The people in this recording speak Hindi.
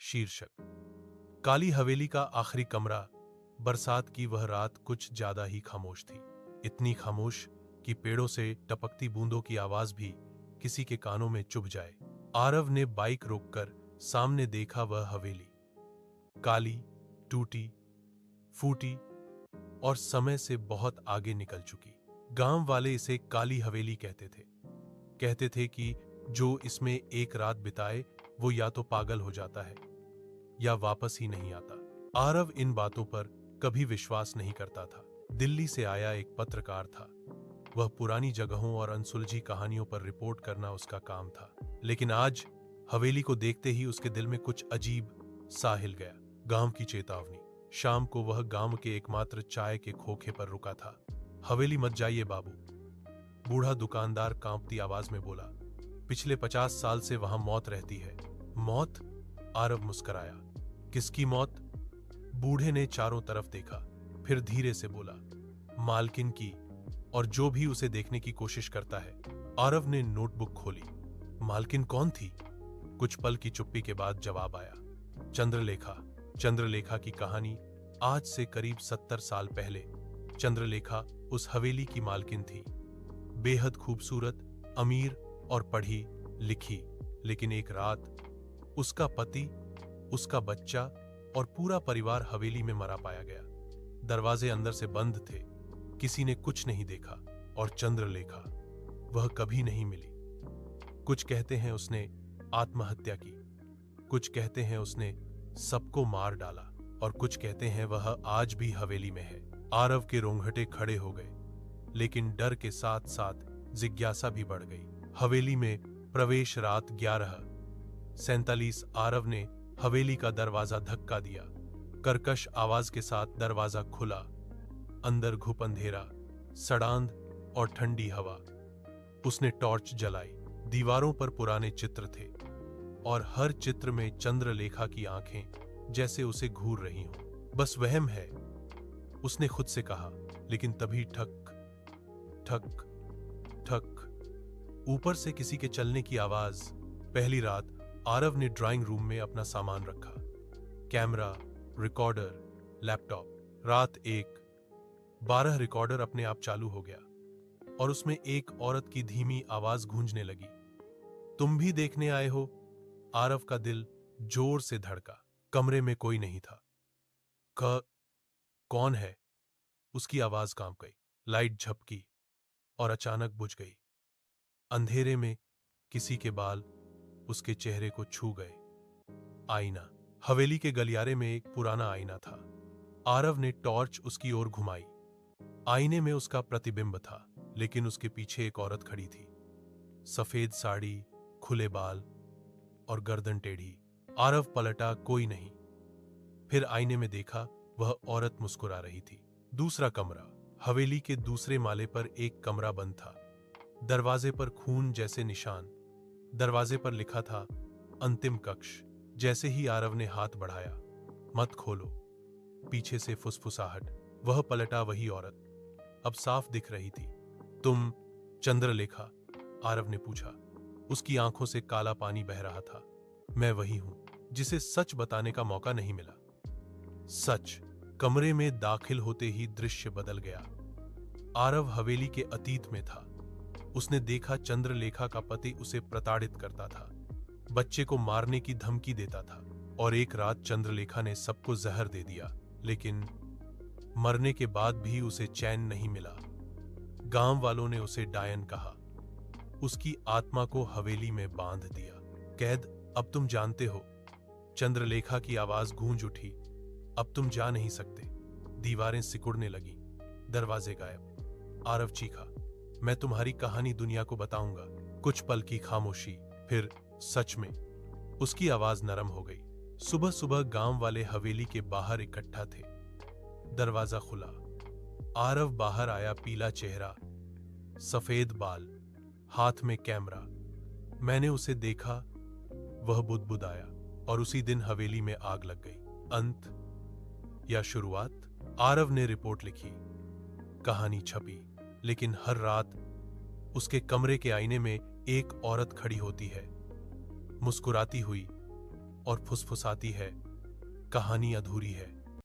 शीर्षक। काली हवेली का आखिरी कमरा। बरसात की वह रात कुछ ज्यादा ही खामोश थी। इतनी खामोश कि पेड़ों से टपकती बूंदों की आवाज भी किसी के कानों में चुभ जाए। आरव ने बाइक रोककर सामने देखा। वह हवेली काली, टूटी फूटी और समय से बहुत आगे निकल चुकी। गांव वाले इसे काली हवेली कहते थे कि जो इसमें एक रात बिताए वो या तो पागल हो जाता है या वापस ही नहीं आता। आरव इन बातों पर कभी विश्वास नहीं करता था। दिल्ली से आया एक पत्रकार था। वह पुरानी जगहों और अनसुलझी कहानियों पर रिपोर्ट करना उसका काम था। लेकिन आज हवेली को देखते ही उसके दिल में कुछ अजीब सा हिल गया। गांव की चेतावनी। शाम को वह गांव के एकमात्र चाय के खोखे पर रुका था। हवेली मत जाइए बाबू, बूढ़ा दुकानदार कांपती आवाज में बोला। पिछले 50 साल से वहां मौत रहती है। मौत? आरव मुस्कुराया। किसकी मौत? बूढ़े ने चारों तरफ देखा, फिर धीरे से बोला, मालकिन की, और जो भी उसे देखने की कोशिश करता है। आरव ने नोटबुक खोली। मालकिन कौन थी? कुछ पल की चुप्पी के बाद जवाब आया, चंद्रलेखा। चंद्रलेखा की कहानी। आज से करीब 70 साल पहले चंद्रलेखा उस हवेली की मालकिन थी। बेहद खूबसूरत, अमीर और पढ़ी लिखी। लेकिन एक रात उसका पति, उसका बच्चा और पूरा परिवार हवेली में मरा पाया गया। दरवाजे अंदर से बंद थे, किसी ने कुछ नहीं देखा। और चंद्रलेखा, वह कभी नहीं मिली। कुछ कहते हैं उसने आत्महत्या की, कुछ कहते हैं उसने सबको मार डाला, और कुछ कहते हैं वह आज भी हवेली में है। आरव के रोंगटे खड़े हो गए, लेकिन डर के साथ साथ जिज्ञासा भी बढ़ गई। हवेली में प्रवेश रात 11:47। आरव ने हवेली का दरवाजा धक्का दिया। कर्कश आवाज के साथ दरवाजा खुला। अंदर घुप अंधेरा, सड़ांध और ठंडी हवा। उसने टॉर्च जलाई। दीवारों पर पुराने चित्र थे और हर चित्र में चंद्रलेखा की आंखें जैसे उसे घूर रही हों। बस वहम है, उसने खुद से कहा। लेकिन तभी ठक ठक ठक, ऊपर से किसी के चलने की आवाज। पहली रात आरव ने ड्राइंग रूम में अपना सामान रखा, कैमरा, रिकॉर्डर, लैपटॉप। रात 1:12 रिकॉर्डर अपने आप चालू हो गया और उसमें एक औरत की धीमी आवाज गूंजने लगी। तुम भी देखने आए हो? आरव का दिल जोर से धड़का। कमरे में कोई नहीं था। कौन है? उसकी आवाज कांप गई। लाइट झपकी और अचानक बुझ गई। अंधेरे में किसी के बाल उसके चेहरे को छू गए। आईना। हवेली के गलियारे में एक पुराना आईना था। आरव ने टॉर्च उसकी ओर घुमाई। आईने में उसका प्रतिबिंब था, लेकिन उसके पीछे एक औरत खड़ी थी। सफेद साड़ी, खुले बाल और गर्दन टेढ़ी। आरव पलटा, कोई नहीं। फिर आईने में देखा, वह औरत मुस्कुरा रही थी। दूसरा कमरा। हवेली के दूसरे माले पर एक कमरा बंद था। दरवाजे पर खून जैसे निशान। दरवाजे पर लिखा था, अंतिम कक्ष। जैसे ही आरव ने हाथ बढ़ाया, मत खोलो। पीछे से फुसफुसाहट। वह पलटा, वही औरत अब साफ दिख रही थी। तुम चंद्रलेखा? आरव ने पूछा। उसकी आंखों से काला पानी बह रहा था। मैं वही हूं जिसे सच बताने का मौका नहीं मिला। सच। कमरे में दाखिल होते ही दृश्य बदल गया। आरव हवेली के अतीत में था। उसने देखा चंद्रलेखा का पति उसे प्रताड़ित करता था, बच्चे को मारने की धमकी देता था, और एक रात चंद्रलेखा ने सबको जहर दे दिया। लेकिन मरने के बाद भी उसे चैन नहीं मिला। गांव वालों ने उसे डायन कहा। उसकी आत्मा को हवेली में बांध दिया। कैद। अब तुम जानते हो। चंद्रलेखा की आवाज गूंज उठी। अब तुम जा नहीं सकते। दीवारें सिकुड़ने लगी। दरवाजे गायब। आरव चीखा, मैं तुम्हारी कहानी दुनिया को बताऊंगा। कुछ पल की खामोशी, फिर सच में। उसकी आवाज नरम हो गई। सुबह सुबह गांव वाले हवेली के बाहर इकट्ठा थे। दरवाजा खुला। आरव बाहर आया। पीला चेहरा, सफेद बाल, हाथ में कैमरा। मैंने उसे देखा। वह बुदबुदाया, और उसी दिन हवेली में आग लग गई। अंत या शुरुआत? आरव ने रिपोर्ट लिखी, कहानी छपी, लेकिन हर रात उसके कमरे के आईने में एक औरत खड़ी होती है, मुस्कुराती हुई, और फुसफुसाती है, कहानी अधूरी है।